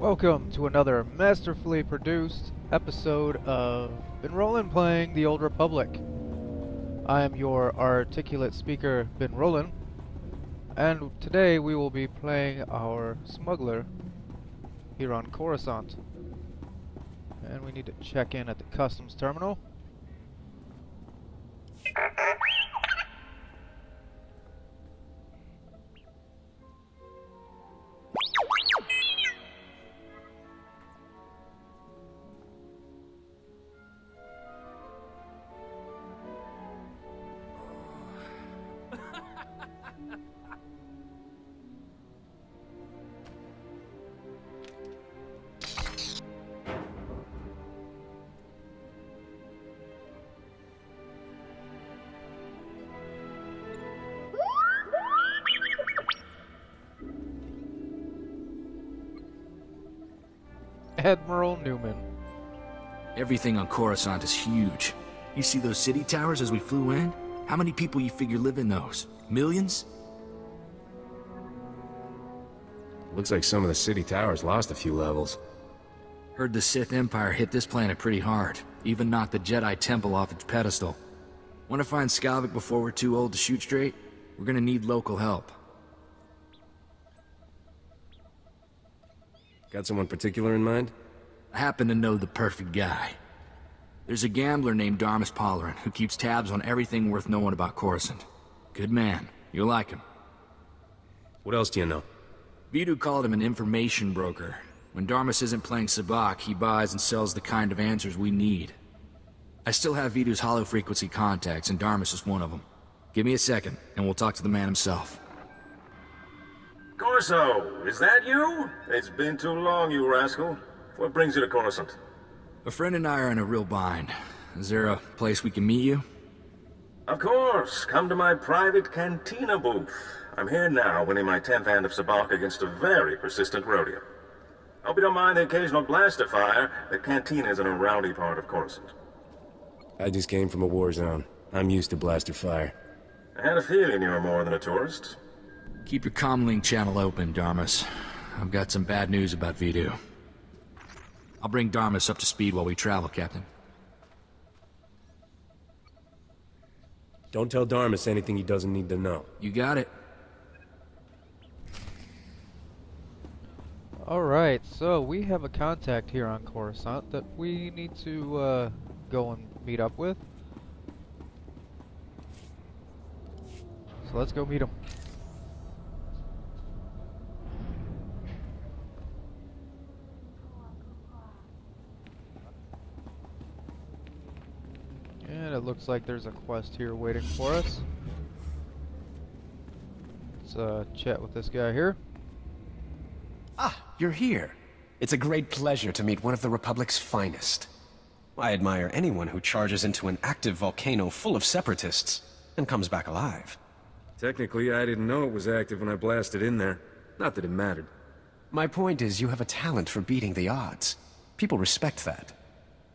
Welcome to another masterfully produced episode of Been Rollin' playing the Old Republic. I am your articulate speaker, Ben Rollin, and today we will be playing our Smuggler here on Coruscant. And we need to check in at the customs terminal. Admiral Newman. Everything on Coruscant is huge. You see those city towers as we flew in? How many people you figure live in those? Millions? Looks like some of the city towers lost a few levels. Heard the Sith Empire hit this planet pretty hard. Even knocked the Jedi Temple off its pedestal. Want to find Skavik before we're too old to shoot straight? We're gonna need local help. Got someone particular in mind? I happen to know the perfect guy. There's a gambler named Dharmas Pollerance who keeps tabs on everything worth knowing about Coruscant. Good man. You'll like him. What else do you know? Vidu called him an information broker. When Dharmas isn't playing sabacc, he buys and sells the kind of answers we need. I still have Vidu's hollow-frequency contacts, and Dharmas is one of them. Give me a second, and we'll talk to the man himself. Corso, is that you? It's been too long, you rascal. What brings you to Coruscant? A friend and I are in a real bind. Is there a place we can meet you? Of course. Come to my private cantina booth. I'm here now, winning my 10th hand of sabacc against a very persistent rodeo. Hope you don't mind the occasional blaster fire. The cantina is in a rowdy part of Coruscant. I just came from a war zone. I'm used to blaster fire. I had a feeling you were more than a tourist. Keep your comlink channel open, Dharmas. I've got some bad news about Vidu. I'll bring Dharmas up to speed while we travel, Captain. Don't tell Dharmas anything he doesn't need to know. You got it. Alright, so we have a contact here on Coruscant that we need to go and meet up with. So let's go meet him. And it looks like there's a quest here waiting for us. Let's chat with this guy here. Ah, you're here. It's a great pleasure to meet one of the Republic's finest. I admire anyone who charges into an active volcano full of separatists and comes back alive. Technically, I didn't know it was active when I blasted in there. Not that it mattered. My point is, you have a talent for beating the odds. People respect that.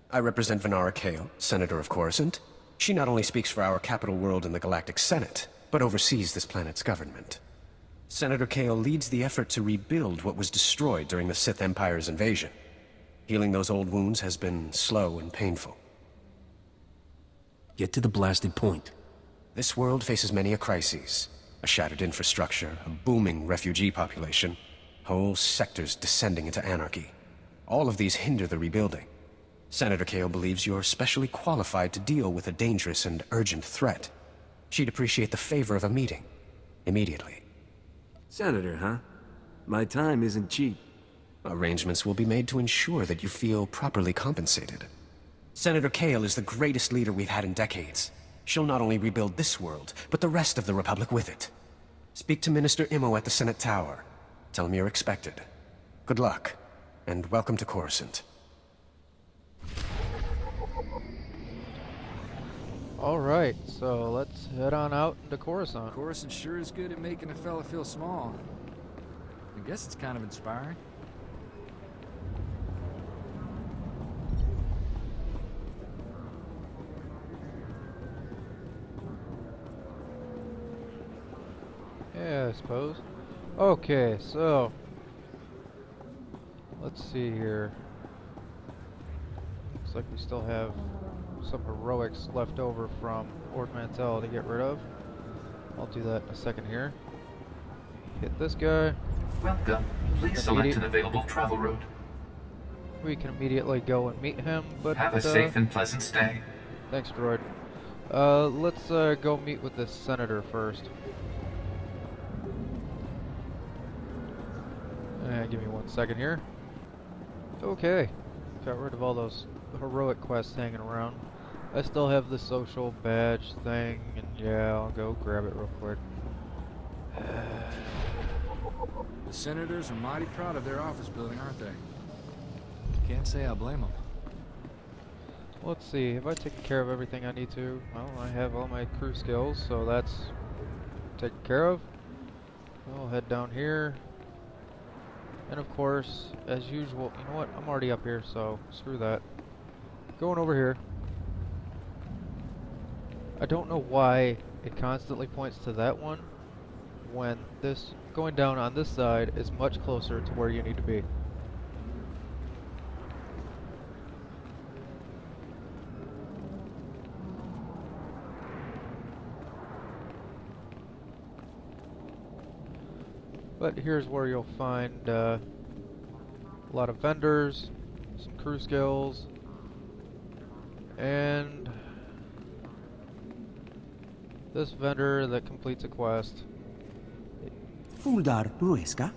I represent Kale, Senator of Coruscant. She not only speaks for our capital world in the Galactic Senate, but oversees this planet's government. Senator Kale leads the effort to rebuild what was destroyed during the Sith Empire's invasion. Healing those old wounds has been slow and painful. Get to the blasted point. This world faces many a crisis. A shattered infrastructure, a booming refugee population, whole sectors descending into anarchy. All of these hinder the rebuilding. Senator Kale believes you're specially qualified to deal with a dangerous and urgent threat. She'd appreciate the favor of a meeting. Immediately. Senator, huh? My time isn't cheap. Arrangements will be made to ensure that you feel properly compensated. Senator Kale is the greatest leader we've had in decades. She'll not only rebuild this world, but the rest of the Republic with it. Speak to Minister Imo at the Senate Tower. Tell him you're expected. Good luck, and welcome to Coruscant. Alright, so let's head on out into Coruscant. Coruscant sure is good at making a fella feel small. I guess it's kind of inspiring. Yeah, I suppose. Okay, so Let's see here. Looks like we still have some heroics left over from Ord Mantell to get rid of. I'll do that in a second here. Hit this guy. Welcome. Please select an available travel route. We can immediately go and meet him, but have a safe and pleasant stay. Thanks, droid. Let's go meet with this senator first. Give me 1 second here. Okay, got rid of all those heroic quests hanging around. I still have the social badge thing, and yeah, I'll go grab it real quick. The senators are mighty proud of their office building, aren't they? Can't say I blame them. Let's see, have I taken care of everything I need to? Well, I have all my crew skills, so that's taken care of. I'll head down here. And of course, as usual, you know what? I'm already up here, so screw that. Going over here. I don't know why it constantly points to that one when this going down on this side is much closer to where you need to be. But here's where you'll find a lot of vendors, some crew skills, and this vendor that completes a quest. Fuldar Rueska?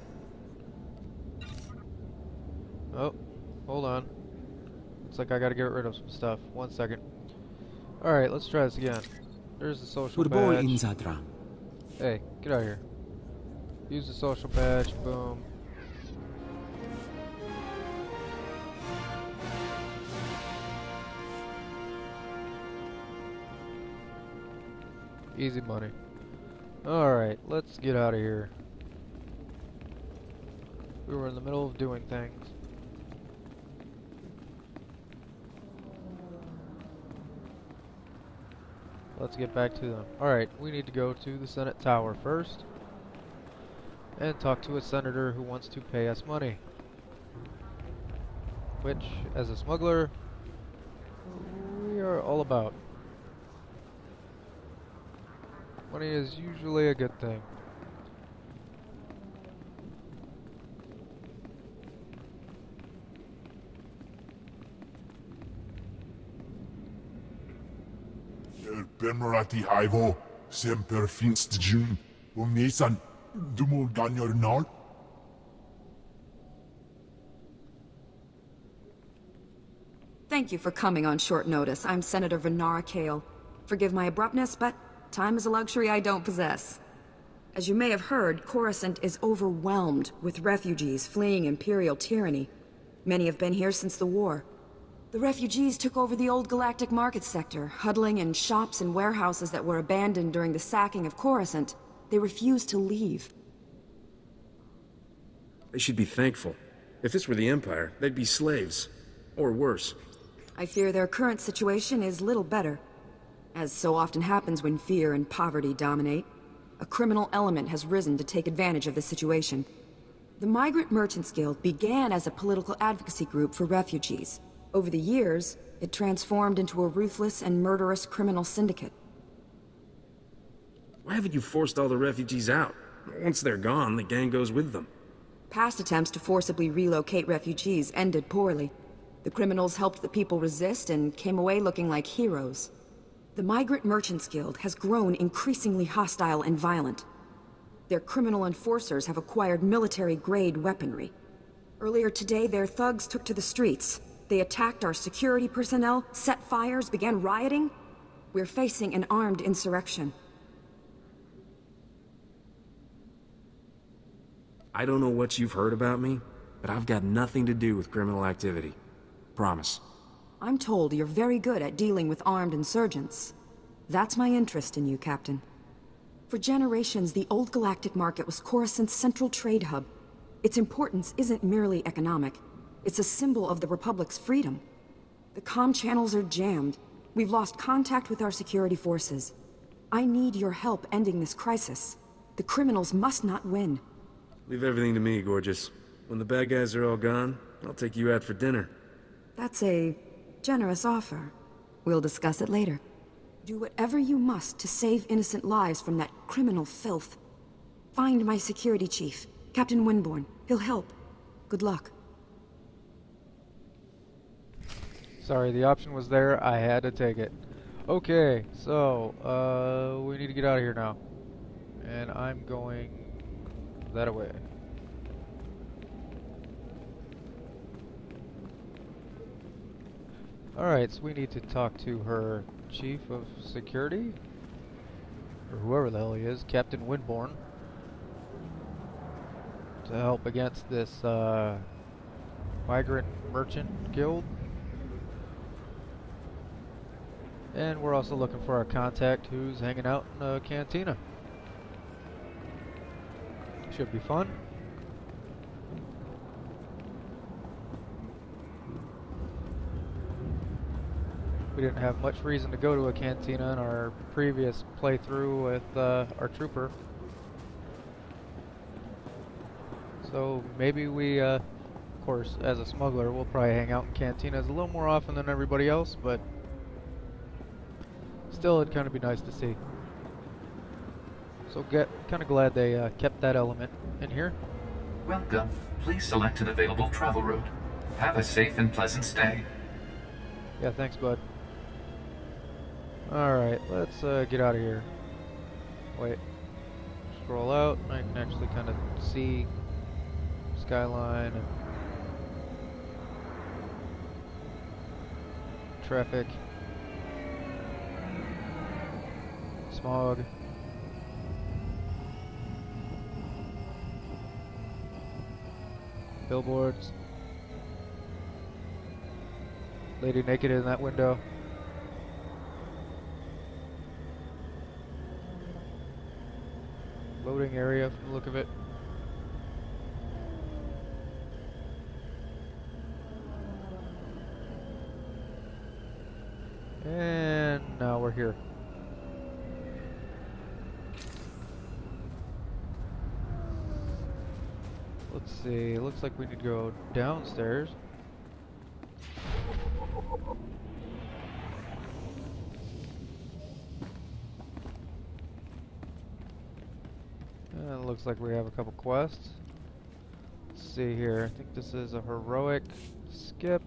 Oh, hold on. Looks like I gotta get rid of some stuff. 1 second. Alright, let's try this again. There's the social badge. Hey, get out of here. Use the social badge, boom. Easy money. Alright, let's get out of here. We were in the middle of doing things. Let's get back to them. Alright, we need to go to the Senate Tower first and talk to a senator who wants to pay us money. Which, as a smuggler, we are all about. Money is usually a good thing. Bemerati Hivo, Semper Finst Jun, Umesan, Dumul Ganyor Nord. Thank you for coming on short notice. I'm Senator Venara Kale. Forgive my abruptness, but time is a luxury I don't possess. As you may have heard, Coruscant is overwhelmed with refugees fleeing Imperial tyranny. Many have been here since the war. The refugees took over the old galactic market sector, huddling in shops and warehouses that were abandoned during the sacking of Coruscant. They refused to leave. They should be thankful. If this were the Empire, they'd be slaves. Or worse. I fear their current situation is little better. As so often happens when fear and poverty dominate, a criminal element has risen to take advantage of the situation. The Migrant Merchants Guild began as a political advocacy group for refugees. Over the years, it transformed into a ruthless and murderous criminal syndicate. Why haven't you forced all the refugees out? Once they're gone, the gang goes with them. Past attempts to forcibly relocate refugees ended poorly. The criminals helped the people resist and came away looking like heroes. The Migrant Merchants Guild has grown increasingly hostile and violent. Their criminal enforcers have acquired military-grade weaponry. Earlier today, their thugs took to the streets. They attacked our security personnel, set fires, began rioting. We're facing an armed insurrection. I don't know what you've heard about me, but I've got nothing to do with criminal activity. Promise. I'm told you're very good at dealing with armed insurgents. That's my interest in you, Captain. For generations, the old galactic market was Coruscant's central trade hub. Its importance isn't merely economic. It's a symbol of the Republic's freedom. The comm channels are jammed. We've lost contact with our security forces. I need your help ending this crisis. The criminals must not win. Leave everything to me, Gorgeous. When the bad guys are all gone, I'll take you out for dinner. That's a generous offer. We'll discuss it later. Do whatever you must to save innocent lives from that criminal filth. Find my security chief, Captain Winborn. He'll help. Good luck. Sorry, the option was there. I had to take it. Okay, so, we need to get out of here now. And I'm going that way. Alright, so we need to talk to her chief of security? Or whoever the hell he is, Captain Winborn. To help against this, migrant merchant guild. And we're also looking for our contact who's hanging out in a cantina. Should be fun. We didn't have much reason to go to a cantina in our previous playthrough with our trooper. So maybe we, of course, as a smuggler, we'll probably hang out in cantinas a little more often than everybody else, but still, it'd kind of be nice to see. So kind of glad they kept that element in here. Welcome. Please select an available travel route. Have a safe and pleasant stay. Yeah, thanks, bud. Alright, let's get out of here. Wait. Scroll out. I can actually kind of see skyline and traffic. Smog. Billboards. Lady naked in that window. Loading area from the look of it. And now we're here. Let's see, looks like we need to go downstairs. And it looks like we have a couple quests. Let's see here, I think this is a heroic skip.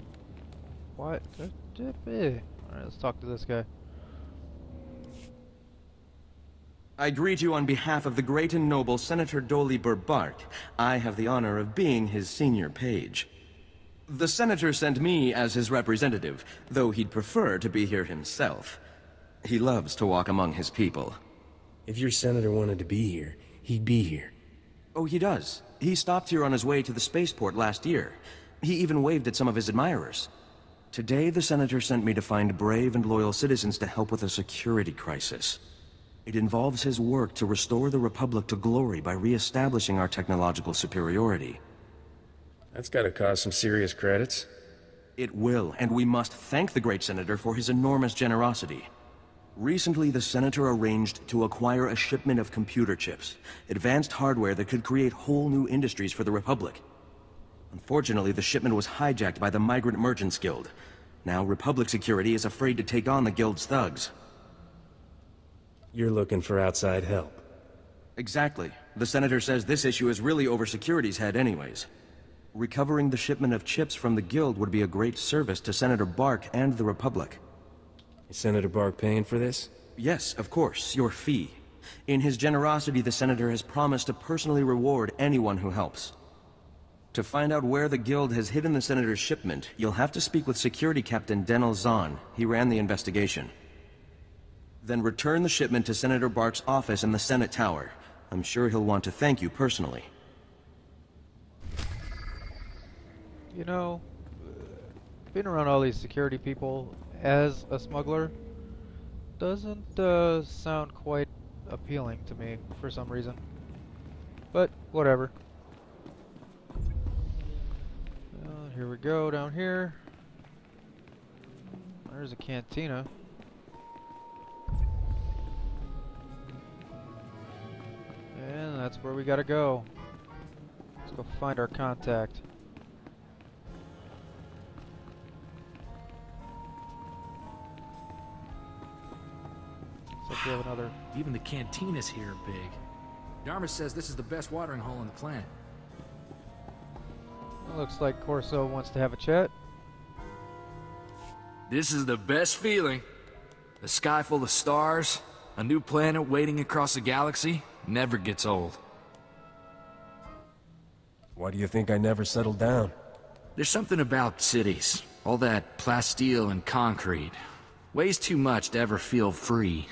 What? Alright, let's talk to this guy. I greet you on behalf of the great and noble Senator Dolibur Bark. I have the honor of being his senior page. The Senator sent me as his representative, though he'd prefer to be here himself. He loves to walk among his people. If your Senator wanted to be here, he'd be here. Oh, he does. He stopped here on his way to the spaceport last year. He even waved at some of his admirers. Today, the Senator sent me to find brave and loyal citizens to help with a security crisis. It involves his work to restore the Republic to glory by re-establishing our technological superiority. That's gotta cause some serious credits. It will, and we must thank the great Senator for his enormous generosity. Recently, the Senator arranged to acquire a shipment of computer chips, advanced hardware that could create whole new industries for the Republic. Unfortunately, the shipment was hijacked by the Migrant Merchants Guild. Now, Republic security is afraid to take on the Guild's thugs. You're looking for outside help. Exactly. The Senator says this issue is really over security's head anyways. Recovering the shipment of chips from the Guild would be a great service to Senator Bark and the Republic. Is Senator Bark paying for this? Yes, of course, your fee. In his generosity, the Senator has promised to personally reward anyone who helps. To find out where the Guild has hidden the Senator's shipment, you'll have to speak with Security Captain Denel Zahn. He ran the investigation. Then return the shipment to Senator Bark's office in the Senate Tower. I'm sure he'll want to thank you personally. You know, being around all these security people as a smuggler doesn't sound quite appealing to me for some reason. But, whatever. Here we go, down here. There's a cantina. And that's where we gotta go. Let's go find our contact. like we have another... Even the cantinas here are big. Dharmas says this is the best watering hole on the planet. Looks like Corso wants to have a chat. This is the best feeling. A sky full of stars, a new planet waiting across the galaxy, never gets old. Why do you think I never settled down? There's something about cities. All that plasteel and concrete. Weighs too much to ever feel free.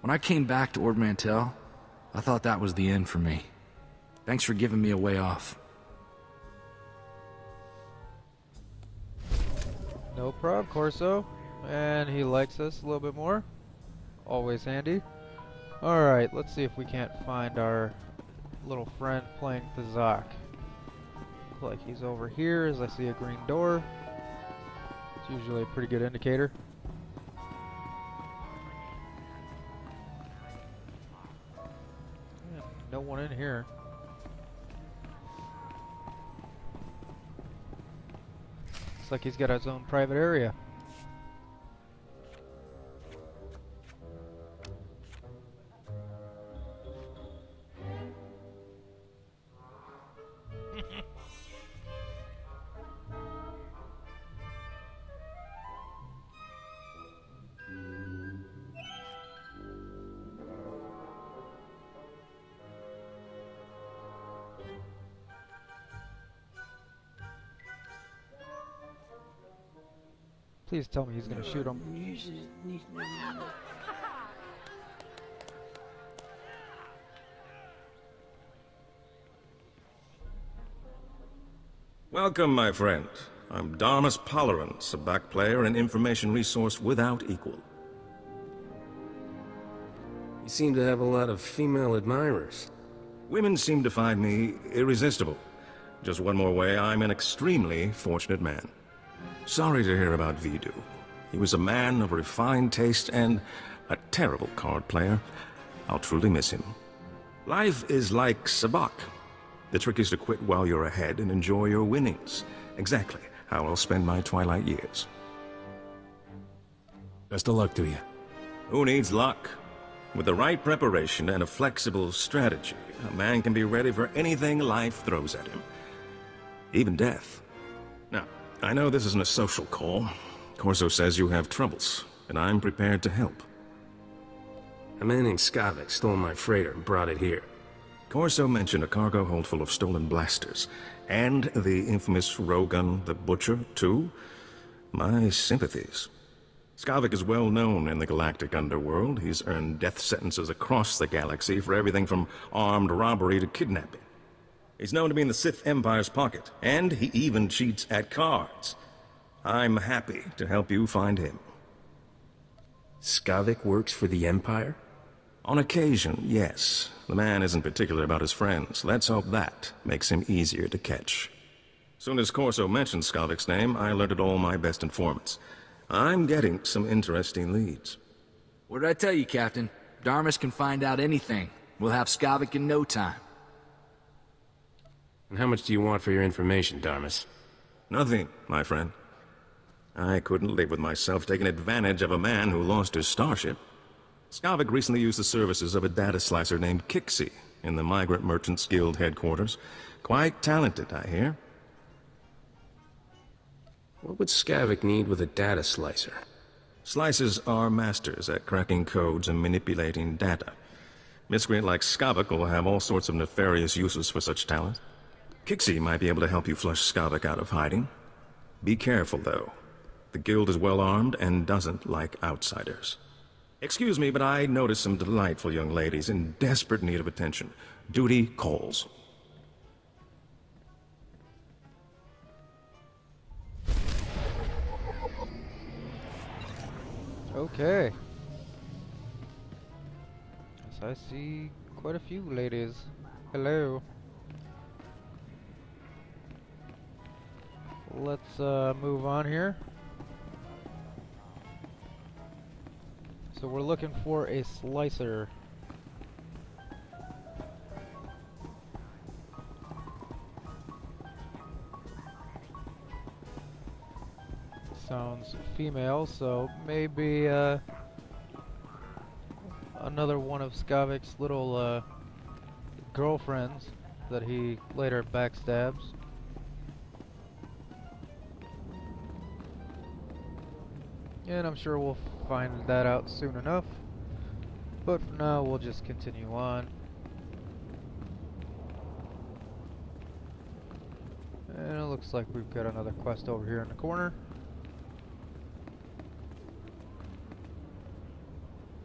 When I came back to Ord Mantell, I thought that was the end for me. Thanks for giving me a way off. No prob, Corso. And he likes us a little bit more. Always handy. Alright, let's see if we can't find our little friend playing Thazak. Looks like he's over here as I see a green door. It's usually a pretty good indicator. Yeah, no one in here. Looks like he's got his own private area. Please tell me he's gonna shoot him. Welcome, my friend. I'm Dharmas Pollerance, a back player and information resource without equal. You seem to have a lot of female admirers. Women seem to find me irresistible. Just one more way, I'm an extremely fortunate man. Sorry to hear about Vidu. He was a man of refined taste and a terrible card player. I'll truly miss him. Life is like sabacc. The trick is to quit while you're ahead and enjoy your winnings. Exactly how I'll spend my twilight years. Best of luck to you. Who needs luck? With the right preparation and a flexible strategy, a man can be ready for anything life throws at him. Even death. Now, I know this isn't a social call. Corso says you have troubles, and I'm prepared to help. A man named Skavik stole my freighter and brought it here. Corso mentioned a cargo hold full of stolen blasters, and the infamous Rogun the Butcher, too. My sympathies. Skavik is well known in the galactic underworld. He's earned death sentences across the galaxy for everything from armed robbery to kidnapping. He's known to be in the Sith Empire's pocket, and he even cheats at cards. I'm happy to help you find him. Skavik works for the Empire? On occasion, yes. The man isn't particular about his friends. Let's hope that makes him easier to catch. Soon as Corso mentioned Skavik's name, I alerted all my best informants. I'm getting some interesting leads. What did I tell you, Captain? Dharmas can find out anything. We'll have Skavik in no time. And how much do you want for your information, Dharmas? Nothing, my friend. I couldn't live with myself taking advantage of a man who lost his starship. Skavik recently used the services of a data slicer named Kixie in the Migrant Merchants Guild headquarters. Quite talented, I hear. What would Skavik need with a data slicer? Slicers are masters at cracking codes and manipulating data. Miscreant like Skavik will have all sorts of nefarious uses for such talent. Kixie might be able to help you flush Skavik out of hiding. Be careful, though. The guild is well armed and doesn't like outsiders. Excuse me, but I noticed some delightful young ladies in desperate need of attention. Duty calls. Okay. Yes, I see quite a few ladies. Hello. Let's move on here. So we're looking for a slicer. Sounds female, so maybe another one of Skavik's little girlfriends that he later backstabs. And I'm sure we'll find that out soon enough. But for now, we'll just continue on. And it looks like we've got another quest over here in the corner.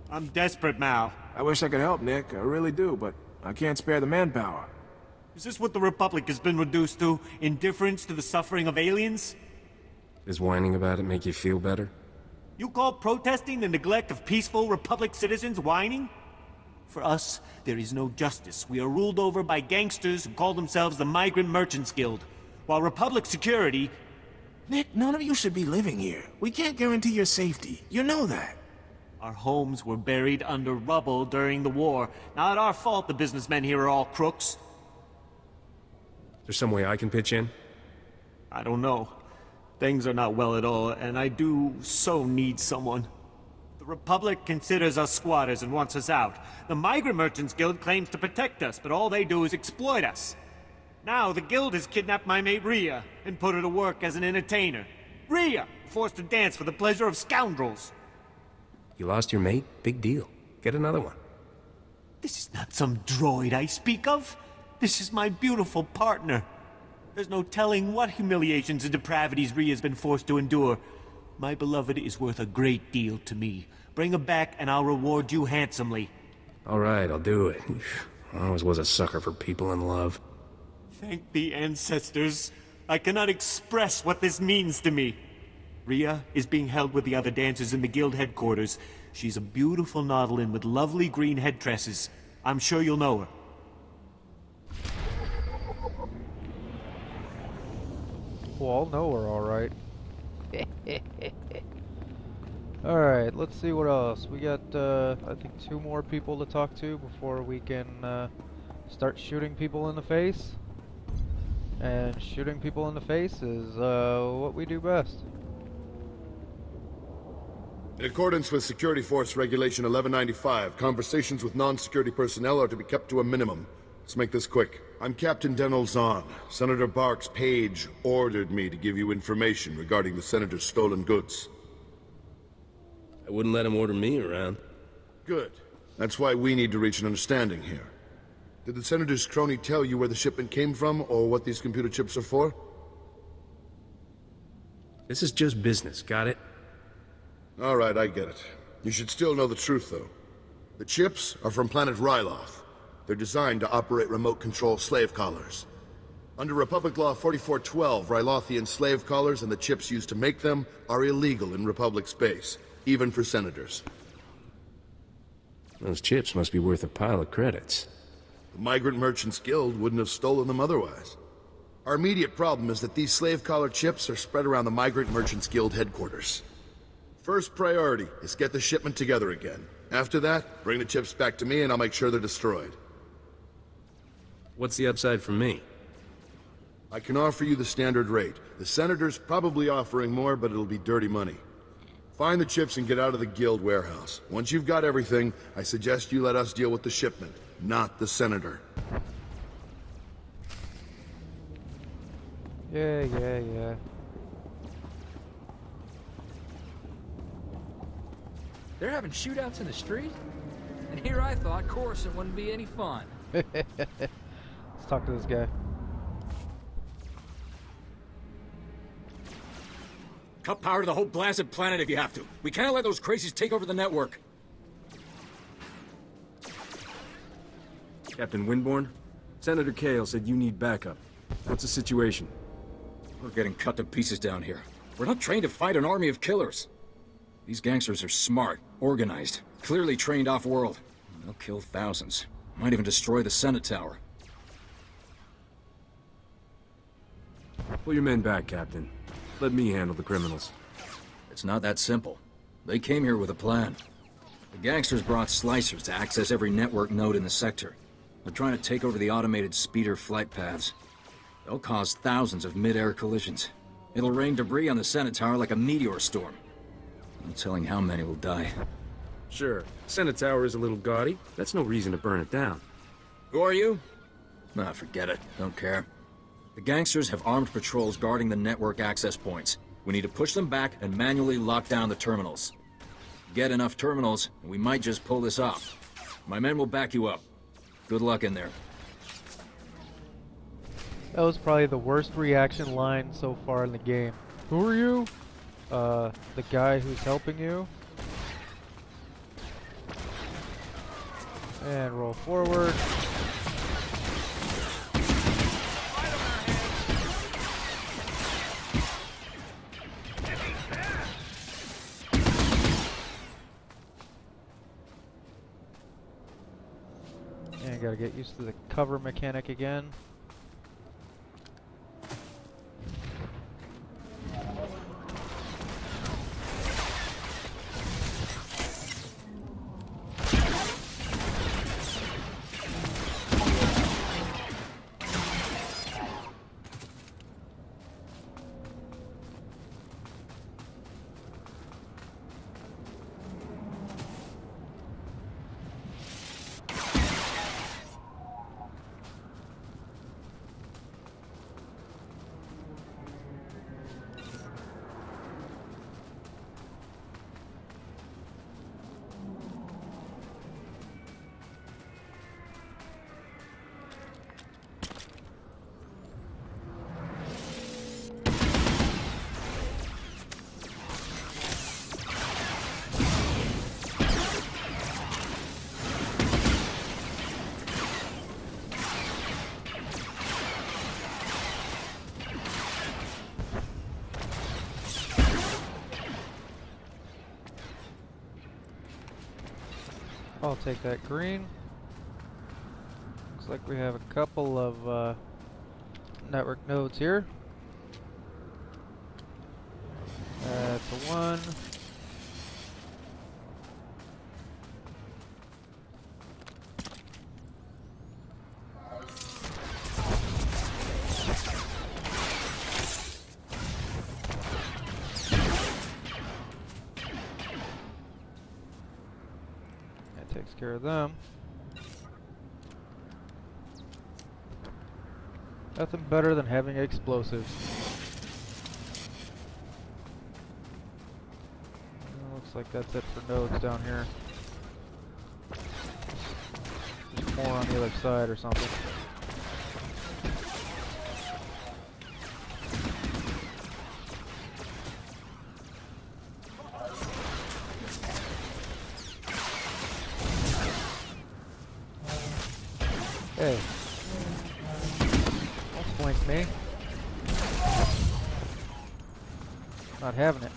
I'm desperate, Mal. I wish I could help, Nick. I really do, but I can't spare the manpower. Is this what the Republic has been reduced to? Indifference to the suffering of aliens? Does whining about it make you feel better? You call protesting the neglect of peaceful Republic citizens whining? For us, there is no justice. We are ruled over by gangsters who call themselves the Migrant Merchants Guild, while Republic security... Nick, none of you should be living here. We can't guarantee your safety. You know that. Our homes were buried under rubble during the war. Not our fault the businessmen here are all crooks. There's some way I can pitch in? I don't know. Things are not well at all, and I do so need someone. The Republic considers us squatters and wants us out. The Migrant Merchants Guild claims to protect us, but all they do is exploit us. Now, the Guild has kidnapped my mate Rhea and put her to work as an entertainer. Rhea, forced to dance for the pleasure of scoundrels. You lost your mate? Big deal. Get another one. This is not some droid I speak of. This is my beautiful partner. There's no telling what humiliations and depravities Rhea's been forced to endure. My beloved is worth a great deal to me. Bring her back and I'll reward you handsomely. All right, I'll do it. I always was a sucker for people in love. Thank the ancestors. I cannot express what this means to me. Rhea is being held with the other dancers in the guild headquarters. She's a beautiful Nautilin with lovely green head tresses. I'm sure you'll know her. Well, I'll know her, alright. Alright, let's see what else. We got, I think 2 more people to talk to before we can start shooting people in the face. And shooting people in the face is what we do best. In accordance with Security Force Regulation 1195, conversations with non-security personnel are to be kept to a minimum. Let's make this quick. I'm Captain Denel Zahn. Senator Bark's page ordered me to give you information regarding the Senator's stolen goods. I wouldn't let him order me around. Good. That's why we need to reach an understanding here. Did the Senator's crony tell you where the shipment came from, or what these computer chips are for? This is just business, got it? All right, I get it. You should still know the truth, though. The chips are from planet Ryloth. They're designed to operate remote control slave collars. Under Republic Law 4412, Rylothian slave collars and the chips used to make them are illegal in Republic space, even for senators. Those chips must be worth a pile of credits. The Migrant Merchants Guild wouldn't have stolen them otherwise. Our immediate problem is that these slave collar chips are spread around the Migrant Merchants Guild headquarters. First priority is get the shipment together again. After that, bring the chips back to me and I'll make sure they're destroyed. What's the upside for me? I can offer you the standard rate. The Senator's probably offering more, but it'll be dirty money. Find the chips and get out of the Guild warehouse. Once you've got everything, I suggest you let us deal with the shipment, not the Senator. Yeah. They're having shootouts in the street? And here I thought Coruscant wouldn't be any fun. Let's talk to this guy. Cut power to the whole blasted planet if you have to. We can't let those crazies take over the network. Captain Winborn? Senator Kale said you need backup. What's the situation? We're getting cut to pieces down here. We're not trained to fight an army of killers. These gangsters are smart, organized, clearly trained off-world. They'll kill thousands. Might even destroy the Senate Tower. Pull your men back, Captain. Let me handle the criminals. It's not that simple. They came here with a plan. The gangsters brought slicers to access every network node in the sector. They're trying to take over the automated speeder flight paths. They'll cause thousands of mid-air collisions. It'll rain debris on the Senate Tower like a meteor storm. No telling how many will die. Sure, Senate Tower is a little gaudy. That's no reason to burn it down. Who are you? Nah, forget it. Don't care. The gangsters have armed patrols guarding the network access points. We need to push them back and manually lock down the terminals. Get enough terminals, and we might just pull this off. My men will back you up. Good luck in there. That was probably the worst reaction line so far in the game. Who are you? The guy who's helping you. And roll forward. And gotta get used to the cover mechanic again. I'll take that green. Looks like we have a couple of network nodes here. That's a 1. Takes care of them. Nothing better than having explosives. Looks like that's it for nodes down here. There's more on the other side or something. Hey. Don't flank me. Not having it.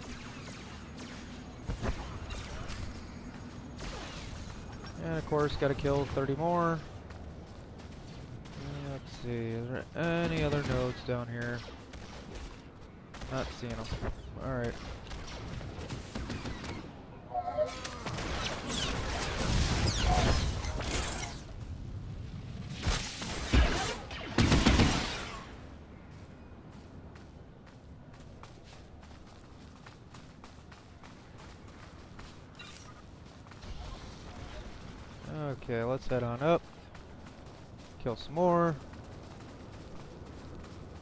And of course, gotta kill 30 more. Let's see, is there any other nodes down here? Not seeing them. Alright. Okay, let's head on up. Kill some more.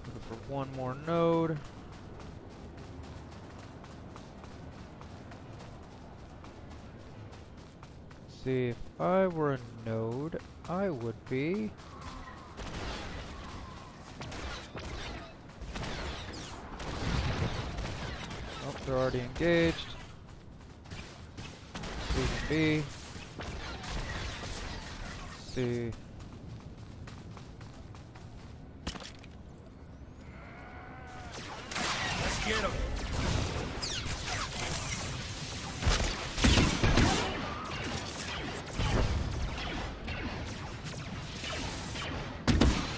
Looking for one more node. Let's see, if I were a node, I would be... Oh, they're already engaged. Leaving B. See. Let's get him.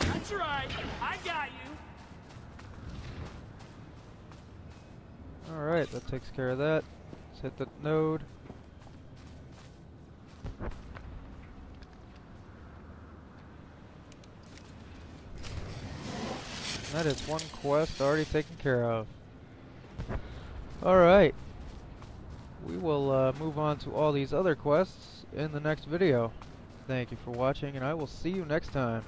That's right. I got you. All right, that takes care of that. Let's hit the node. That is one quest already taken care of. Alright. we will move on to all these other quests in the next video. Thank you for watching, and I will see you next time.